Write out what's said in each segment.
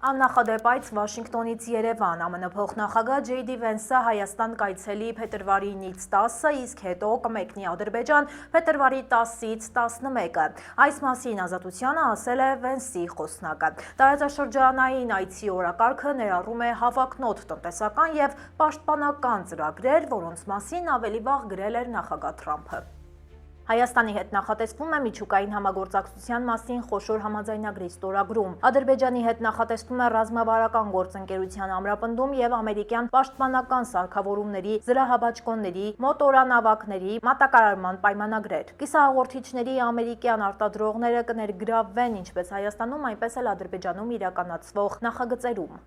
Աննախադեպ այց Վաշինգտոնից Երևան, ԱՄՆ փոխնախագահ Ջեյ Դի Վենսը Հայաստան կայցելի փետրվարի 9-ից 10-ը, իսկ հետո կմեկնի Ադրբեջան փետրվարի 10-ից 11-ը։ Այս մասին Ազատությանը ասել է Վենսի խոսնակը։ Տարածաշրջանային այցի օրակարգը ներառում է հավակնոտ տնտեսական եւ պաշտպանական ծրագրեր, որոնց մասին ավելի վաղ գրել էր նախագահ Թրամփը։ Հայաստանի հետ նախատեսվում է միջուկային համագործակցության մասին խոշոր համաձայնագրի ստորագրում։ Ադրբեջանի հետ նախատեսվում է ռազմավարական գործընկերության ամրապնդում եւ ամերիկյան պաշտպանական սարքավորումների, զրահաբաճկոնների, մոտորանավակների մատակարարման պայմանագրեր։ Կիսահաղորդիչների ամերիկյան արտադրողները կներգրավվեն ինչպես Հայաստանում, այնպես էլ Ադրբեջանում իրականացվող նախագծերում։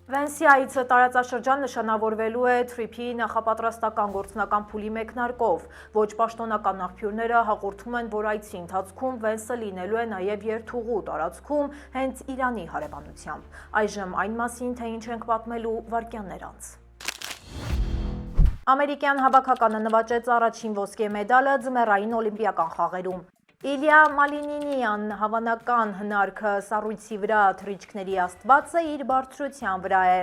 Վենսի այցը տարածաշրջան նշանավորվելու է Թրիփի նախապատրաստական գործնական փուլի մեկնարկով։ Ոչ պաշտոնական աղբյուրները հաղորդում են, որ այցի ընթացքում Վենսը լինելու է նաև երթուղու տարածքում հենց Իրանի հարևանությամբ։ Այժմ այն մասին, թե ինչ ենք պատմելու վայրկյաններ անց։ Ամերիկյան հավաքականը նվաճեց առաջին ոսկե մեդալը ձմեռային օլիմպիական խաղերում։ Իլյա Մալինինյան հավանական հնարքը սառույցի վրա թռիչքների աստվածը իր բարձրության վրա է։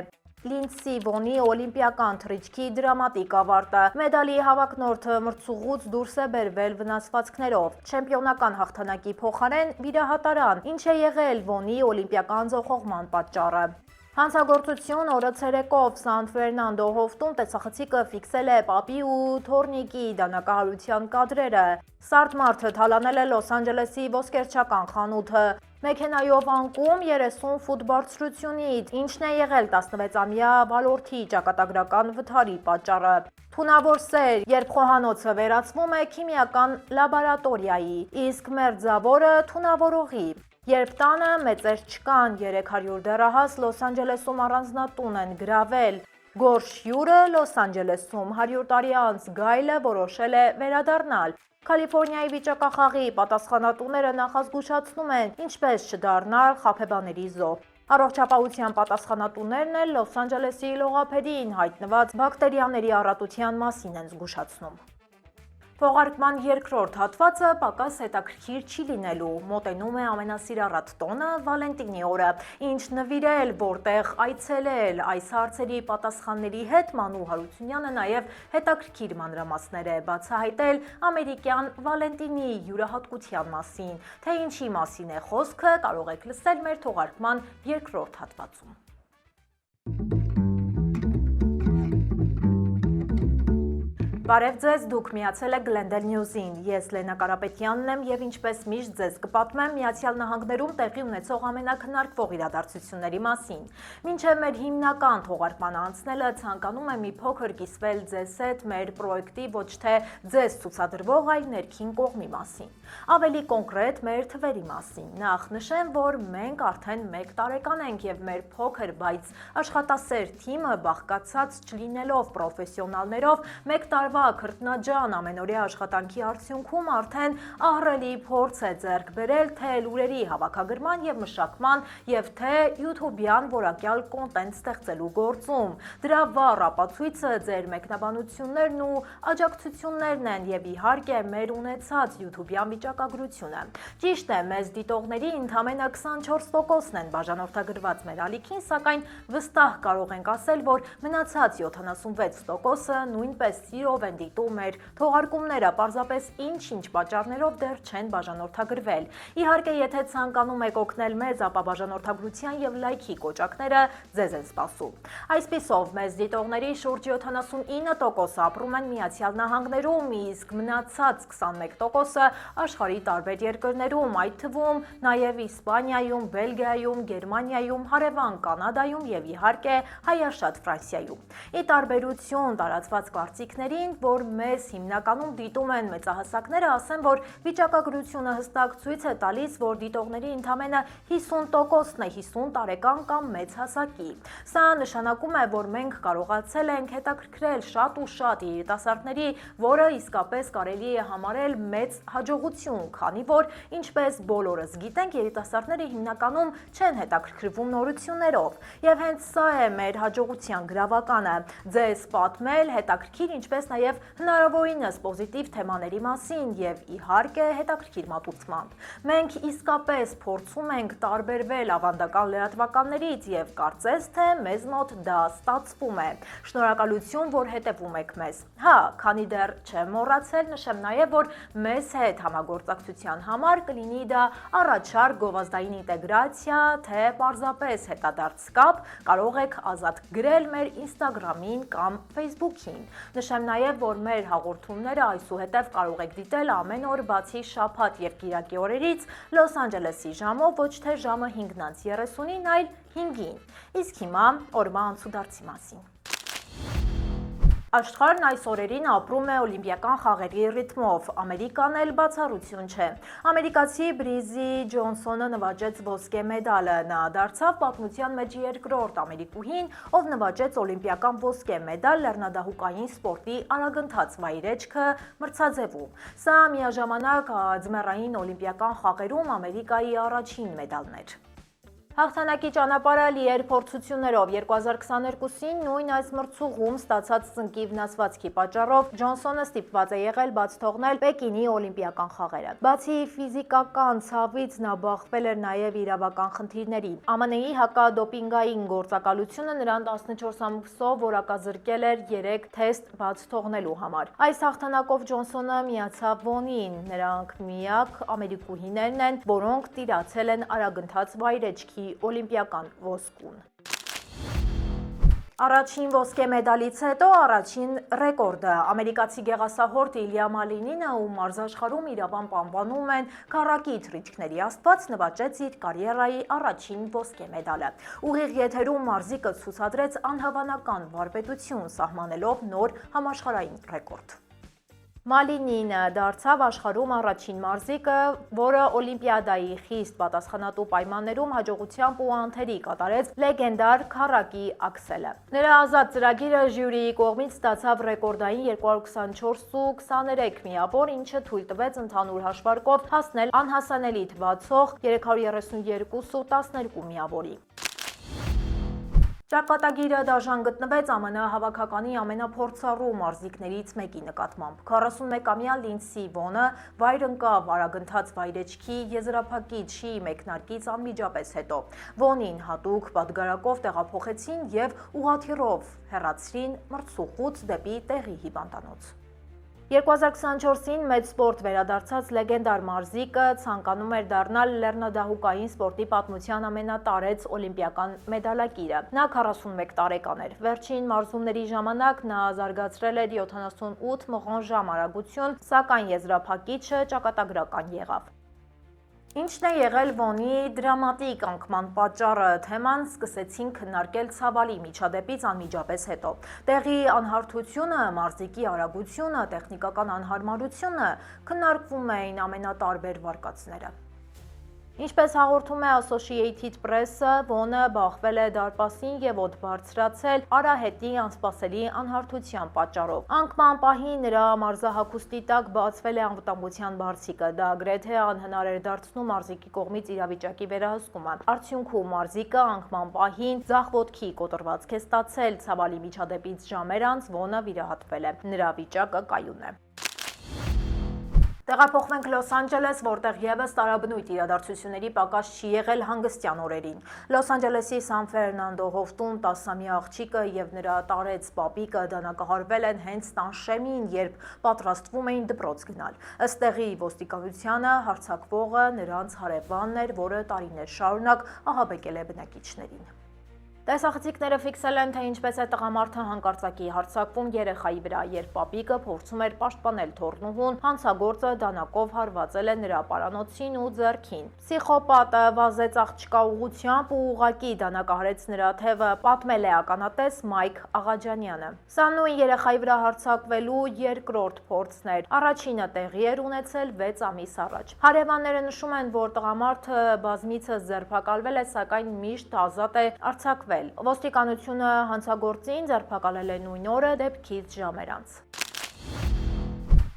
Լինդսի Վոնի օլիմպիական թռիչքի դրամատիկ ավարտը։ Մեդալի հավակնորդը մրցուղուց դուրս է բերվել վնասվածքներով։ Չեմպիոնական հաղթանակի փոխարեն վիրահատարան, ինչ է եղել Վոնի օլիմպիական ձախողման պատճառը։ Հանցագործություն օրը ցերեկով Սան Ֆերնանդո հովտում տեսախցիկը ֆիքսել է պապի ու թոռնիկի դանակահարության կադրերը։ Սարդ մարդը թալանել է Լոս Անջելեսի ոսկերչական խանութը։ Մեքենայով անկում 30 ֆուտ բարձրությունից, ինչն է եղել 16-ամյա ոլորտի ճակատագրական վթարի պատճառը։ Թունավոր սեր, երբ խոհանոցը վերածվում է քիմիական լաբորատորիայի, իսկ մերձավորը թունավորողի։ Երբ տանը մեծեր չկան, 300 դեռահաս Լոս Անջելեսում առանձնատուն են գրավել։ Գորշ հյուրը Լոս Անջելեսում 100 տարի անց գայլը որոշել է վերադառնալ։ Կալիֆոռնիայի վիճակախաղի պատասխանատուները նախազգուշացնում են, ինչպես չդառնալ խաբեբաների զոհ։ Առողջապահության պատասխանատուներն էլ Լոս Անջելեսի լողափերին հայտնված բակտերիաների առատության մասին են զգուշացնում։ Թողարկման երկրորդ հատվածը պակաս հետաքրքիր չի լինելու։ Մոտենում է ամենասիրառատ տոնը՝ Վալենտինի օրը։ Ինչ նվիրել, որտեղ այցելել, այս հարցերի պատասխանների հետ Մանու Հարությունյանը նաև հետաքրքիր մանրամասներ է բացահայտել ամերիկյան Վալենտինի յուրահատկության մասին։ Թե ինչի մասին է խոսքը, կարող եք լսել մեր թողարկման երկրորդ հատվածում։ Բարև ձեզ, դուք միացել եք Glendale News-ին, ես Լենա Կարապետյանն եմ և ինչպես միշտ ձեզ կպատմեմ Միացյալ Նահանգներում տեղի ունեցող ամենաքննարկվող իրադարձությունների մասին։ Մինչև մեր հիմնական թողարկմանը անցնելը ցանկանում եմ մի փոքր կիսվել ձեզ հետ մեր պրոյեկտի ոչ թե ձեզ ցուցադրվող, այլ ներքին կողմի մասին։ Ավելի կոնկրետ մեր թվերի մասին։ Նախ նշեմ, որ մենք արդեն 1 տարեկան ենք և մեր փոքր, բայց աշխատասեր թիմը բաղկացած չլինելով պրոֆեսիոնալներով 1 տարվա քրտնաջան ամենօրյա աշխատանքի արդյունքում արդեն ահռելի փորձ է ձեռք բերել թե լուրերի հավաքագրման և մշակման և թե YouTube-յան որակյալ կոնտենտ ստեղծելու գործում։ Դրա վառ ապացույցը ձեր մեկնաբանություններն ու աջակցություններն են և իհարկե մեր ունեցած YouTube-յան վիճակագրությունը։ Ճիշտ է, մեզ դիտողների ընդամենը 24%-ն են բաժանորդագրված մեր ալիքին, սակայն վստահ կարող ենք ասել, որ մնացած 76%-ը նույնպես սիրով են դիտում մեր թողարկումները, պարզապես ինչ-ինչ պատճառներով դեռ չեն բաժանորդագրվել։ Իհարկե, եթե ցանկանում եք օգնել մեզ, ապա բաժանորդագրության և լայքի կոճակները ձեզ են սպասում։ Այսպիսով, մեզ դիտողների շուրջ 79% ապրում են Միացյալ Նահանգներում, իսկ մնացած 21%-ը աշխարհի տարբեր երկրներում, այդ թվում նաև Իսպանիայում, Բելգիայում, Գերմանիայում, հարևան Կանադայում և իհարկե հայաշատ Ֆրանսիայում։ Ի տարբերություն տարածված կարծիքներին, որ մեզ հիմնականում դիտում են մեծահասակները, ասեմ, որ վիճակագրությունը հստակ ցույց է տալիս, որ դիտողների ընդամենը 50%-ն է 50 տարեկան կամ մեծ հասակի։ Սա նշանակում է, որ մենք կարողացել ենք հետաքրքրել շատ ու շատ երիտասարդների, որը իսկապես կարելի է համարել մեծ հաջողություն, քանի որ, ինչպես բոլորս գիտենք, երիտասարդները հիմնականում չեն հետաքրքրվում նորություններով։ Եվ հենց սա է մեր հաջողության գրավականը՝ ձեզ պատմել հետաքրքիր, ինչպես նաև նաև հնարավորինս պոզիտիվ թեմաների մասին եւ իհարկե հետաքրքիր մատուցմամբ։ Մենք իսկապես փորձում ենք տարբերվել ավանդական լրատվականներից եւ կարծես թե մեզ մոտ դա ստացվում է։ Շնորհակալություն, որ հետևում եք մեզ։ Հա, քանի դեռ չեմ մոռացել, նշեմ նաև, որ մեզ հետ համագործակցության համար կլինի դա առաջարկ գովազդային ինտեգրացիա, թե պարզապես հետադարձ կապ, կարող եք ազատ գրել մեր Instagram-ին կամ Facebook-ին։ Նշեմ նաև, որ մեր հաղորդումները այսուհետև կարող եք դիտել ամեն օր բացի շաբաթ եւ կիրակի օրերից Լոս Անջելեսի ժամով, ոչ թե ժամը 5:30-ին, այլ 5-ին։ Իսկ հիմա օրվա անցուդարձի մասին։ Աշխարհն այս օրերին ապրում է օլիմպիական խաղերի ռիթմով, Ամերիկան էլ բացառություն չէ։ Ամերիկացի Բրիզի Ջոնսոնը նվաճեց ոսկե մեդալը, նա դարձավ պատմության մեջ երկրորդ ամերիկուհին, ով նվաճեց օլիմպիական ոսկե մեդալ լեռնադահուկային սպորտի արագընթաց վայրեջքը մրցաձևում։ Սա միաժամանակ ձմեռային օլիմպիական խաղերում Ամերիկայի առաջին մեդալն էր։ Հաղթանակի ճանապարհը լի էր փորձություններով 2022-ին նույն այս մրցուղում ստացած ծնկի վնասվածքի պատճառով Ջոնսոնը ստիպված է եղել բաց թողնել Պեկինի օլիմպիական խաղերը։ Բացի ֆիզիկական ցավից նա բախվել էր նաև իրավական խնդիրների։ ԱՄՆ-ի հակադոպինգային գործակալությունը նրան 14 ամսով որակազրկել էր 3 թեստ բաց թողնելու համար։ Այս հաղթանակով Ջոնսոնը միացավ Վոնին, նրանք միակ ամերիկուհիներն են, որոնք տիրացել են արագընթաց վայրեջքի օլիմպիական ոսկուն։ Առաջին ոսկե մեդալից հետո առաջին ռեկորդը ամերիկացի գեղասահորդ Իլյա Մալինինը, ում մարզաշխարհում իրավամբ անվանում են քառակի թռիչքների աստված, նվաճեց իր կարիերայի առաջին ոսկե մեդալը։ Ուղիղ եթերում մարզիկը ցուցադրեց անհավանական վարպետություն, սահմանելով նոր համաշխարհային ռեկորդ։ Մալինինը դարձավ աշխարհում առաջին մարզիկը, որը օլիմպիադայի խիստ պատասխանատու պայմաններում հաջողությամբ ու անթերի կատարեց լեգենդար քառակի աքսելը։ Նրա ազատ ծրագիրը ժյուրիի կողմից ստացավ ռեկորդային 224.23 միավոր, ինչը թույլ տվեց ընդհանուր հաշվարկով հասնել անհասանելի թվացող 332.12 միավորի։ Ճակատագիրը դաժան գտնվեց ԱՄՆ հավաքականի ամենափորձառու մարզիկներից մեկի նկատմամբ։ 41-ամյա Լինդսի Վոնը վայր ընկավ արագընթաց վայրեջքի եզրափակիչի մեկնարկից անմիջապես հետո։ Վոնին հատուկ պատգարակով տեղափոխեցին եւ ուղղաթիռով հեռացրին մրցուղուց դեպի տեղի հիվանդանոց։ 2024-ին մեծ սպորտ վերադարձած լեգենդար մարզիկը ցանկանում էր դառնալ լեռնադահուկային սպորտի պատմության ամենատարեց օլիմպիական մեդալակիրը։ Նա 41 տարեկան էր։ Վերջին մարզումների ժամանակ նա զարգացրել էր 78 մղոն ժամ արագություն, սակայն եզրափակիչը ճակատագրական եղավ։ Ինչն է եղել Վոնի դրամատիկ անկման պատճառը, թեման սկսեցին քննարկել ցավալի միջադեպից անմիջապես հետո։ Տեղի անհարթությունը, մարզիկի արագությունը, տեխնիկական անհարմարությունը քննարկվում էին ամենատարբեր վարկածները։ Ինչպես հաղորդում է Associated Press-ը, Վոնը բախվել է դարպասին եւ օդ բարձրացել արահետի անսպասելի անհարթության պատճառով։ Անկման պահին նրա մարզահագուստի տակ բացվել է անվտանգության բարձիկը։ Դա գրեթե անհնար էր դարձնում մարզիկի կողմից իրավիճակի վերահսկումը։ Արդյունքում մարզիկը անկման պահին ձախ ոտքի կոտրվածք է ստացել։ Ցավալի միջադեպից ժամեր անց Վոնը վիրահատվել է։ Նրա վիճակը կայուն է։ Տեղափոխվենք Լոս Անջելես, որտեղ եւս տարաբնույթ իրադարձությունների պակաս չի եղել հանգստյան օրերին։ Լոս Անջելեսի Սան Ֆերնանդո հովտում 10-ամյա աղջիկը եւ նրա տարեց պապիկը դանակահարվել են հենց տան շեմին, երբ պատրաստվում էին դպրոց գնալ։ Ըստ տեղի ոստիկանությանը հարձակվողը նրանց հարևանն էր, որը տարիներ շարունակ ահաբեկել է բնակիչներին։ Տեսախցիկները ֆիքսել են, թե ինչպես է տղամարդը հանկարծակի հարձակվում երեխայի վրա, երբ պապիկը փորձում էր պաշտպանել թոռնուհուն, հանցագործը դանակով հարվածել է նրա պարանոցին ու ձեռքին։ Պսիխոպատը վազեց աղջկա ուղղությամբ ու ուղղակի դանակահարեց նրա թևը, պատմել է ականատես Մայք Աղաջանյանը։ Սա նույն երեխայի վրա հարձակվելու երկրորդ փորձն էր։ Առաջինը տեղի էր ունեցել 6 ամիս առաջ։ Հարևանները նշում են, որ տղամարդը բազմիցս ձերբակալվել է, սակայն միշտ ազատ է արձակվել։ Ոստիկանությունը հանցագործին ձերբակալել է նույն օրը դեպքից ժամեր անց։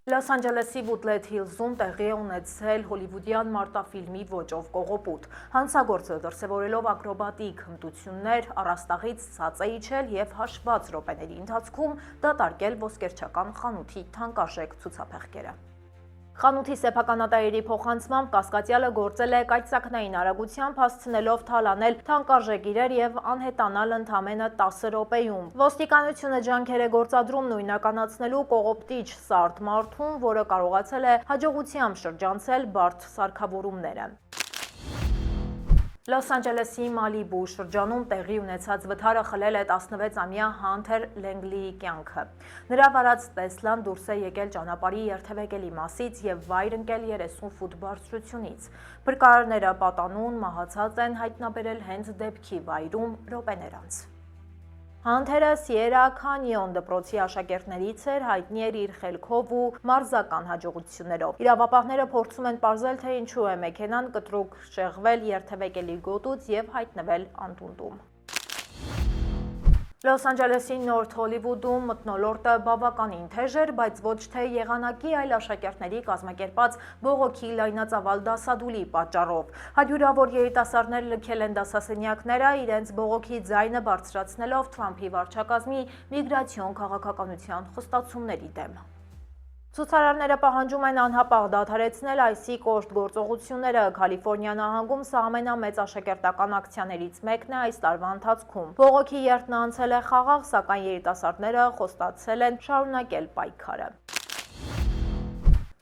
Լոս Անջելեսի Վուդլեթ Հիլզում տեղի է ունեցել հոլիվուդյան մարտաֆիլմի ոճով կողոպուտ։ Հանցագործը դրսևորելով ակրոբատիկ հմտություններ, առաստաղից ցած է իջել և հաշված րոպեների ընթացքում դատարկել ոսկերչական խանութի թանկարժեք ցուցափեղկերը։ Խանութի սեփականատերերի փոխանցմամբ կասկածյալը գործել է կայծակնային արագությամբ, հասցնելով թալանել թանկարժեք իրեր և անհետանալ ընդամենը 10 րոպեում։ Ոստիկանությունը ջանքեր է գործադրում նույնականացնելու կողոպտիչ սարդ մարդուն, որը կարողացել է հաջողությամբ շրջանցել բարդ սարքավորումները։ Լոս Անջելեսի Մալիբու շրջանում տեղի ունեցած վթարը խլել է 16-ամյա Հանթեր Լենգլիի կյանքը։ Նրա վարած Տեսլան դուրս է եկել ճանապարհի երթևեկելի մասից և վայր ընկել 30 ֆուտ բարձրությունից։ Փրկարարները պատանուն մահացած են հայտնաբերել հենց դեպքի վայրում րոպեներ անց։ Հանթերը Սիերա Քանյոն դպրոցի աշակերտներից էր, հայտնի էր իր խելքով ու մարզական հաջողություններով։ Իրավապահները փորձում են պարզել, թե ինչու է մեքենան կտրուկ շեղվել երթևեկելի գոտուց և հայտնվել անդունդում։ Լոս Անջելեսի Նորթ Հոլիվուդում մթնոլորտը բավականին թեժ էր, բայց ոչ թե եղանակի, այլ աշակերտների կազմակերպած բողոքի լայնածավալ դասադուլի պատճառով։ Հարյուրավոր երիտասարդներ լքել են դասասենյակները, իրենց բողոքի ձայնը բարձրացնելով Թրամփի վարչակազմի միգրացիոն քաղաքականության խոստացումների դեմ։ Ցուցարարները պահանջում են անհապաղ դադարեցնել այսի կոշտ գործողությունները։ Կալիֆորնիա նահանգում սա ամենամեծ աշակերտական ակցիաներից մեկն է այս տարվա ընթացքում։ Բողոքի երթն անցել է խաղաղ, սակայն երիտասարդները խոստացել են շարունակել պայքարը։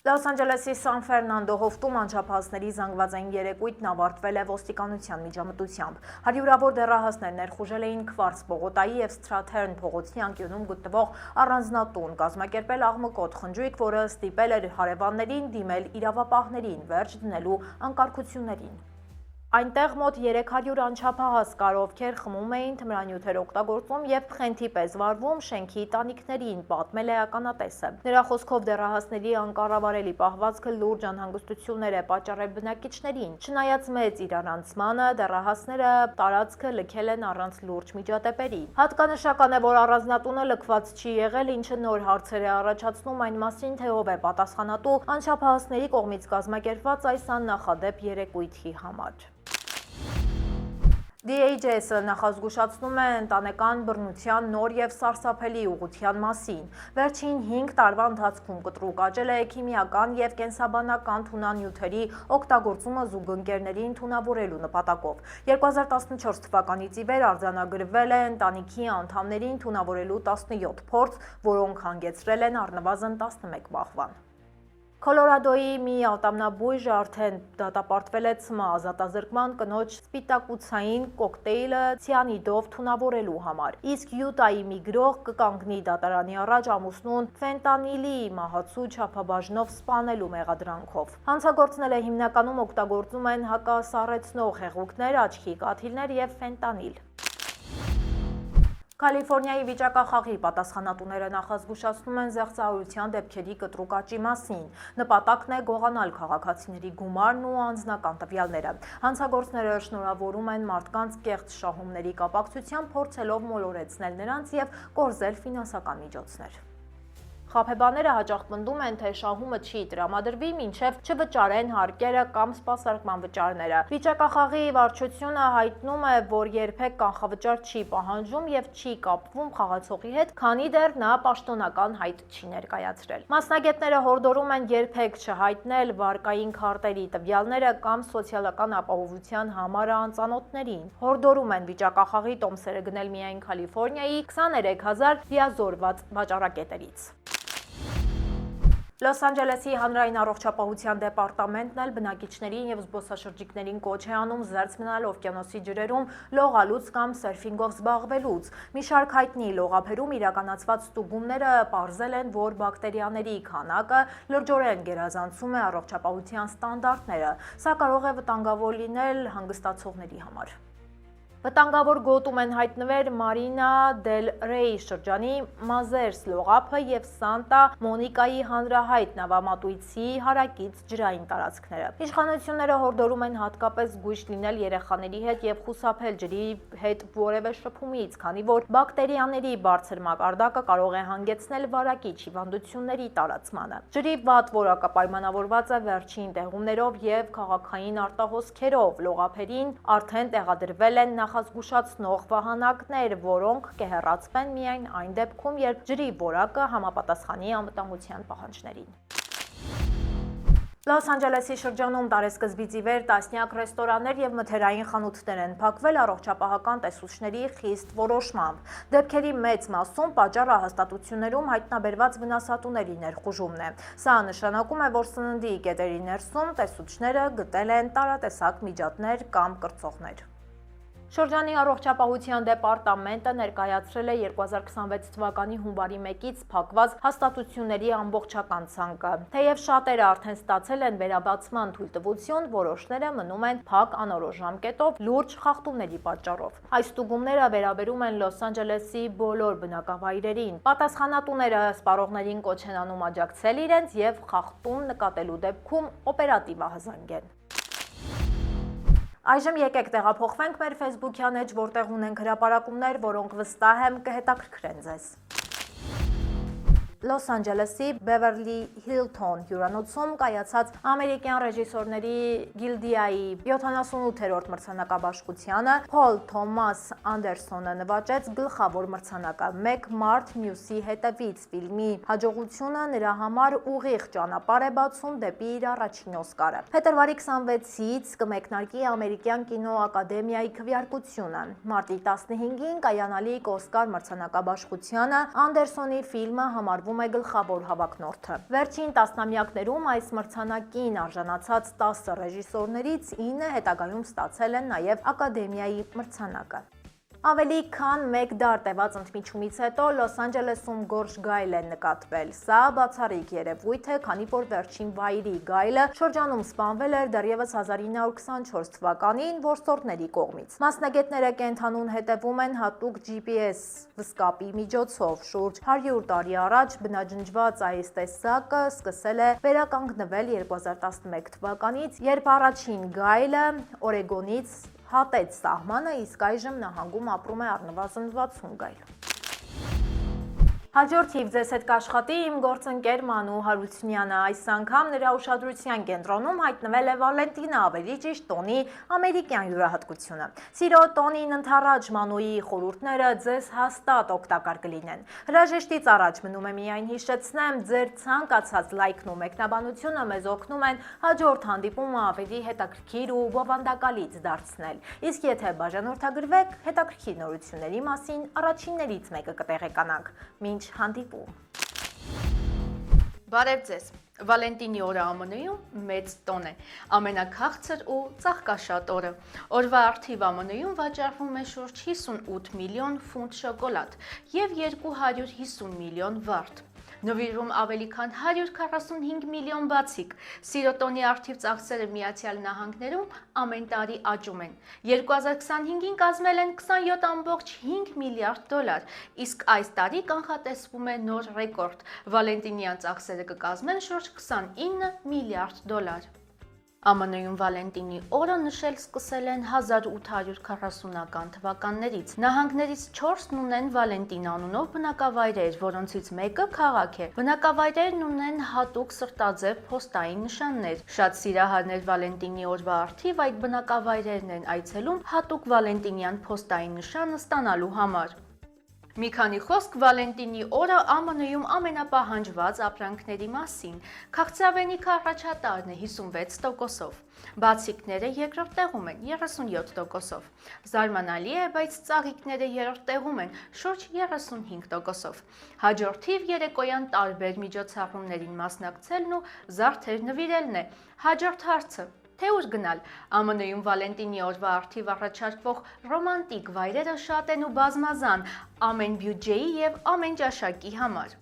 Լոս Անջելեսի Սան Ֆերնանդո հովտում անչափահասների զանգվածային երեկույթն ավարտվել է ոստիկանության միջամտությամբ։ Հարյուրավոր դեռահասներ ներխուժել էին Քվարց Բողոտայի և Սթրաթերն փողոցի անկյունում գտնվող առանձնատուն, կազմակերպել աղմկոտ խնջույք, որը ստիպել էր հարևաններին դիմել իրավապահներին, վերջ դնելու անկարգություններին։ Այնտեղ մոտ 300 անչափահաս կար, ովքեր խմում էին, թմրանյութեր օգտագործում և փխենթի պես վարվում շենքի տանիքներին, պատմել է ականատեսը։ Նրա խոսքով դեռահասների անկառավարելի պահվածքը լուրջ անհանգստություններ է պատճառել բնակիչներին։ Չնայած մեծ իրարանցմանը, դեռահասները տարածքը լքել են առանց լուրջ միջադեպերի։ Հատկանշական է, որ առանձնատունը լքված չի եղել, ինչը նոր հարցեր է առաջացնում այն մասին, թե ով է պատասխանատու անչափահասների կողմից կազմակերպված այս աննախադեպ երեկույթի համար։ DHS-ը նախազգուշացնում է ընտանեկան բռնության նոր և սարսափելի ուղղության մասին։ Վերջին 5 տարվա ընթացքում կտրուկ աճել է քիմիական և կենսաբանական թունանյութերի օգտագործումը զուգընկերներին թունավորելու նպատակով։ 2014 թվականից ի վեր արձանագրվել է ընտանիքի անդամներին թունավորելու 17 փորձ, որոնք հանգեցրել են առնվազն 11 մահվան։ Քոլորադոյի մի ատամնաբույժ արդեն դատապարտվել է ՑՄ ազատազրկման կնոջ սպիտակուցային կոկտեյլը ցիանիդով թունավորելու համար, իսկ Յուտայի մի գրող կկանգնի դատարանի առաջ ամուսնուն ֆենտանիլի մահացու չափաբաժնով սպանելու մեղադրանքով։ Հանցագործները հիմնականում օգտագործում են հակասառեցնող հեղուկներ, աչքի կաթիլներ և ֆենտանիլ։ Կալիֆորնիայի վիճակախաղի պատասխանատուները նախազգուշացնում են զեղծարարության դեպքերի կտրուկ աճի մասին։ Նպատակն է գողանալ քաղաքացիների գումարն ու անձնական տվյալները։ Հանցագործները շնորհավորում են մարդկանց կեղծ շահումների կապակցությամբ, փորձելով մոլորեցնել նրանց և կորզել ֆինանսական միջոցներ։ Խաբեբաները հաճախ պնդում են, թե շահումը չի տրամադրվի, մինչև չվճարեն հարկերը կամ սպասարկման վճարները։ Վիճակախաղի վարչությունը հայտնում է, որ երբեք կանխավճար չի պահանջում և չի կապվում խաղացողի հետ, քանի դեռ նա պաշտոնական հայտ չի ներկայացրել։ Մասնագետները հորդորում են երբեք չհայտնել վարկային քարտերի տվյալները կամ սոցիալական ապահովության համարը անծանոթներին։ Հորդորում են վիճակախաղի տոմսերը գնել միայն Կալիֆորնիայի 23,000 լիազորված վաճառակետերից։ Լոս Անջելեսի հանրային առողջապահության դեպարտամենտն էլ բնակիչներին և զբոսաշրջիկներին կոչ է անում զերծ մնալ օվկիանոսի ջրերում լողալուց կամ սերֆինգով զբաղվելուց։ Մի շարք հայտնի լողափերում իրականացված ստուգումները պարզել են, որ բակտերիաների քանակը լրջորեն գերազանցում է առողջապահության ստանդարտները։ Սա կարող է վտանգավոր լինել հանգստացողների համար։ Վտանգավոր գոտում են հայտնվել Մարինա դել Ռեյի շրջանի Մազերս լողափը և Սանտա Մոնիկայի հանրահայտ նավամատույցի հարակից ջրային տարածքները։ Իշխանությունները հորդորում են հատկապես զգույշ լինել երեխաների հետ և խուսափել ջրի հետ որևէ շփումից, քանի որ բակտերիաների բարձր մակարդակը կարող է հանգեցնել վարակիչ հիվանդությունների տարածմանը։ Ջրի վատ որակը պայմանավորված է վերջին տեղումներով և քաղաքային արտահոսքերով։ Լողափերին արդեն տեղադրվել են նախազգուշացնող վահանակներ, որոնք կհեռացվեն միայն այն դեպքում, երբ ջրի որակը համապատասխանի անվտանգության պահանջներին։ Լոս Անջելեսի շրջանում տարեսկզբից ի վեր տասնյակ ռեստորաններ և մթերային խանութներ են փակվել առողջապահական տեսուչների խիստ որոշմամբ։ Դեպքերի մեծ մասում պատճառը հաստատություններում հայտնաբերված վնասատուների ներխուժումն է։ Սա նշանակում է, որ սննդի կետերի ներսում տեսուչները գտել են տարատեսակ միջատներ կամ կրծողներ։ Շրջանի առողջապահության դեպարտամենտը ներկայացրել է 2026 թվականի հունվարի 1-ից փակված հաստատությունների ամբողջական ցանկը։ Թեև շատերը արդեն ստացել են վերաբացման թույլտվություն, որոշները մնում են փակ անորոշ ժամկետով լուրջ խախտումների պատճառով։ Այս ստուգումները վերաբերում են Լոս Անջելեսի բոլոր բնակավայրերին։ Պատասխանատուները սպառողներին կոչ են անում աջակցել իրենց և խախտում նկատելու դեպքում օպերատիվ ահազանգեն։ Այժմ եկեք տեղափոխվենք մեր Facebook-յան էջ, որտեղ ունենք հրապարակումներ, որոնք վստահ եմ կհետաքրքրեն ձեզ։ Լոս Անջելեսի Բևերլի Հիլթոն հյուրանոցում կայացած ամերիկյան ռեժիսորների գիլդիայի 78-րդ մրցանակաբաշխությանը Փոլ Թոմաս Անդերսոնը նվաճեց գլխավոր մրցանակը։ «Մեկ մարդ մյուսի հետևից» ֆիլմի հաջողությունը նրա համար ուղիղ ճանապարհ է բացում դեպի իր առաջին Օսկարը։ Փետրվարի 26-ից կմեկնարկի ամերիկյան կինոակադեմիայի քվեարկությունը։ Մարտի 15-ին կայանալիք Օսկար մրցանակաբաշխությանը Անդերսոնի ֆիլմը համարվում է գլխավոր հավակնորդը։ Վերջին տասնամյակներում այս մրցանակին արժանացած 10 ռեժիսորներից 9 հետագայում ստացել են նաև ակադեմիայի մրցանակը։ Ավելի քան մեկ դար տևած ընդմիջումից հետո Լոս Անջելեսում գորշ գայլ է նկատվել։ Սա բացառիկ երևույթ է, քանի որ վերջին վայրի գայլը շրջանում սպանվել էր դեռևս 1924 թվականին որսորդների կողմից։ Մասնագետները կենդանուն հետևում են հատուկ GPS վսկապի միջոցով։ Շուրջ 100 տարի առաջ բնաջնջված այս տեսակը սկսել է վերականգնվել 2011 թվականից, երբ առաջին գայլը Օրեգոնից հատեց սահմանը, իսկ այժմ նահանգում ապրում է առնվազն 60 գայլ։ Հաջորդ թիվ ձեզ հետ կաշխատի իմ գործընկեր Մանու Հարությունյանը։ Այս անգամ նրա ուշադրության կենտրոնում հայտնվել է Վալենտինը, ավելի ճիշտ տոնի ամերիկյան յուրահատկությունը։ Սիրո տոնին ընդառաջ Մանուի խորհուրդները ձեզ հաստատ օգտակար կլինեն։ Հրաժեշտից առաջ մնում է միայն հիշեցնեմ, ձեր ցանկացած լայքն ու մեկնաբանությունը մեզ օգնում են հաջորդ հանդիպումը ավելի հետաքրքիր ու բովանդակալից դարձնել։ Իսկ եթե բաժանորդագրվեք, հետաքրքիր նորությունների մասին առաջիններից մեկը կտեղեկանանք։ Մինչ հանդիպում։ Բարև ձեզ։ Վալենտինի օրը ԱՄՆ-ում մեծ տոն է, ամենաքաղցր ու ծաղկաշատ օրը։ Օրվա առթիվ ԱՄՆ-ում վաճառվում է շուրջ 58 միլիոն ֆունտ շոկոլադ և 250 միլիոն վարդ։ Նվիրում ավելի քան 145 միլիոն բացիկ։ Սիրո տոնի առթիվ ծախսերը Միացյալ Նահանգներում ամեն տարի աճում են։ 2025-ին կազմել են 27.5 միլիարդ դոլար, իսկ այս տարի կանխատեսվում է նոր ռեկորդ։ Վալենտինյան ծախսերը կկազմեն շուրջ 29 միլիարդ դոլար։ ԱՄՆ-ում Վալենտինի օրը նշել սկսել են 1840-ական թվականներից։ Նահանգներից 4-ն ունեն Վալենտին անունով բնակավայրեր, որոնցից մեկը քաղաք է։ Բնակավայրերն ունեն հատուկ սրտաձև փոստային նշաններ։ Շատ սիրահարներ Վալենտինի օրվա առթիվ այդ բնակավայրերն են այցելում հատուկ վալենտինյան փոստային նշանը ստանալու համար։ Մի քանի խոսք Վալենտինի օրը ԱՄՆ-ում ամենապահանջված ապրանքների մասին։ Քաղցրավենիքը առաջատարն է 56%-ով, բացիկները երկրորդ տեղում են 37%-ով, զարմանալի է, բայց ծաղիկները երրորդ տեղում են շուրջ 35%-ով։ Հաջորդիվ երեկոյան տարբեր միջոցառումներին մասնակցելն ու զարդեր նվիրելն է։ Հաջորդ հարցը. թե ուր գնալ։ ԱՄՆ-ում Վալենտինի օրվա առթիվ առաջարկվող ռոմանտիկ վայրերը շատ են ու բազմազան, ամեն բյուջեի և ամեն ճաշակի համար։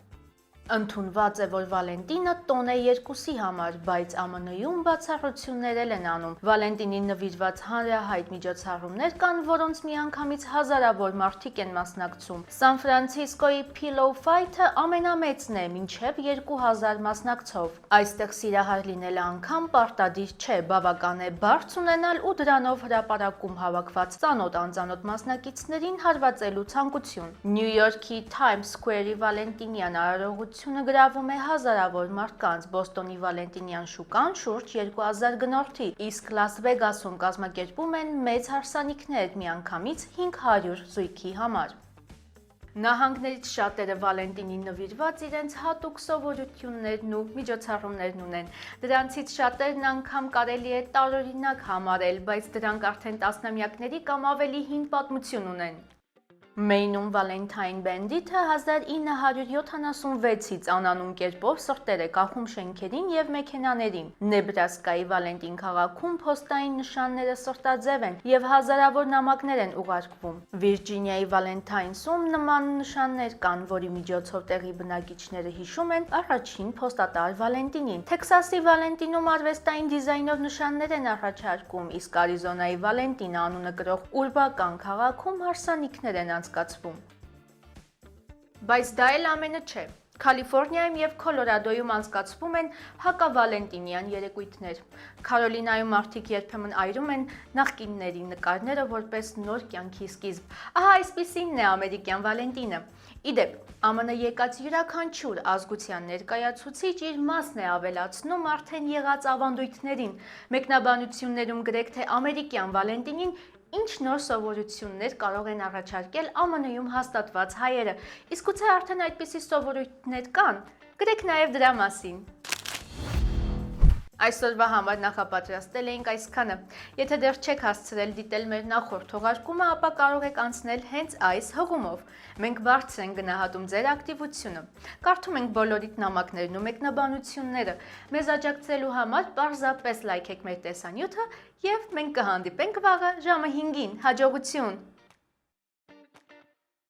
Ընդունված է, որ Վալենտինը տոն է երկուսի համար, բայց ԱՄՆ-ում բացառություններ են անում։ Վալենտինին նվիրված հանրահայտ միջոցառումներ կան, որոնց միանգամից հազարավոր մարդիկ են մասնակցում։ Սան Ֆրանցիսկոյի Pillow Fight-ը ամենամեծն է, մինչև 2000 մասնակցով։ Այստեղ սիրահար լինելը անգամ պարտադիր չէ, բավական է բարձ ունենալ ու դրանով հրապարակում հավաքված ծանոթ-անծանոթ մասնակիցներին հարվածելու ցանկություն։ Նյու Յորքի Times Square-ի Վալենտինյան արարողությունը գրավում է հազարավոր մարդկանց, Բոստոնի Վալենտինյան շուկան շուրջ 2000 գնորդի, իսկ Լաս Վեգասում կազմակերպում են մեծ հարսանիքներ միանգամից 500 զույգի համար։ Նահանգներից շատերը Վալենտինին նվիրված իրենց հատուկ սովորություններն ու միջոցառումներն ունեն։ Դրանցից շատերն անգամ կարելի է տարօրինակ համարել, բայց դրանք արդեն տասնամյակների կամ ավելի հին պատմություն ունեն։ Մեյնում Valentine Bandit-ը 1976-ից անանուն կերպով սրտեր է կախում շենքերին եւ մեքենաներին։ Նեբրասկայի Վալենտին քաղաքում փոստային նշանները սրտաձև են եւ հազարավոր նամակներ են ուղարկվում։ Վիրջինիայի Վալենթայնսում նման նշաններ կան, որի միջոցով տեղի բնակիչները հիշում են առաջին փոստատար Վալենտինին։ Թեքսասի Վալենտինում արվեստային դիզայնով նշաններ են առաջարկում, իսկ Արիզոնայի Վալենտին անունը կրող ուրբական քաղաքում հարսանիքներ են անցկացվում։ Բայց դա էլ ամենը չէ։ Կալիֆոռնիայում եւ Քոլորադոյում անցկացվում են հակավալենտինյան երեկույթներ։ Կարոլինայում մարդիկ երբեմն այրում են նախկինների նկարները որպես նոր կյանքի սկիզբ։ Ահա այսպիսինն է ամերիկյան Վալենտինը։ Իդեպ, ԱՄՆ եկած յուրաքանչյուր ազգության ներկայացուցիչ իր մասն է ավելացնում արդեն եղած ավանդույթներին։ Մեկնաբանություններում գրեք, թե ամերիկյան Վալենտինին ինչ նոր սովորություններ կարող են առաջարկել ԱՄՆ-ում հաստատված հայերը, իսկ գուցե արդեն այդպիսի սովորույթներ կան, գրեք նաև դրա մասին։ Այսօրվա համար նախապատրաստել էինք այսքանը։ Եթե դեռ չեք հասցրել դիտել մեր նախորդ թողարկումը, ապա կարող եք անցնել հենց այս հղումով։ Մենք բարձր ենք գնահատում ձեր ակտիվությունը։ Կարդում ենք բոլորիդ նամակներն ու մեկնաբանությունները։ Մեզ աջակցելու համար պարզապես լայքեք մեր տեսանյութը եւ մենք կհանդիպենք վաղը ժամը 5-ին։ Հաջողություն։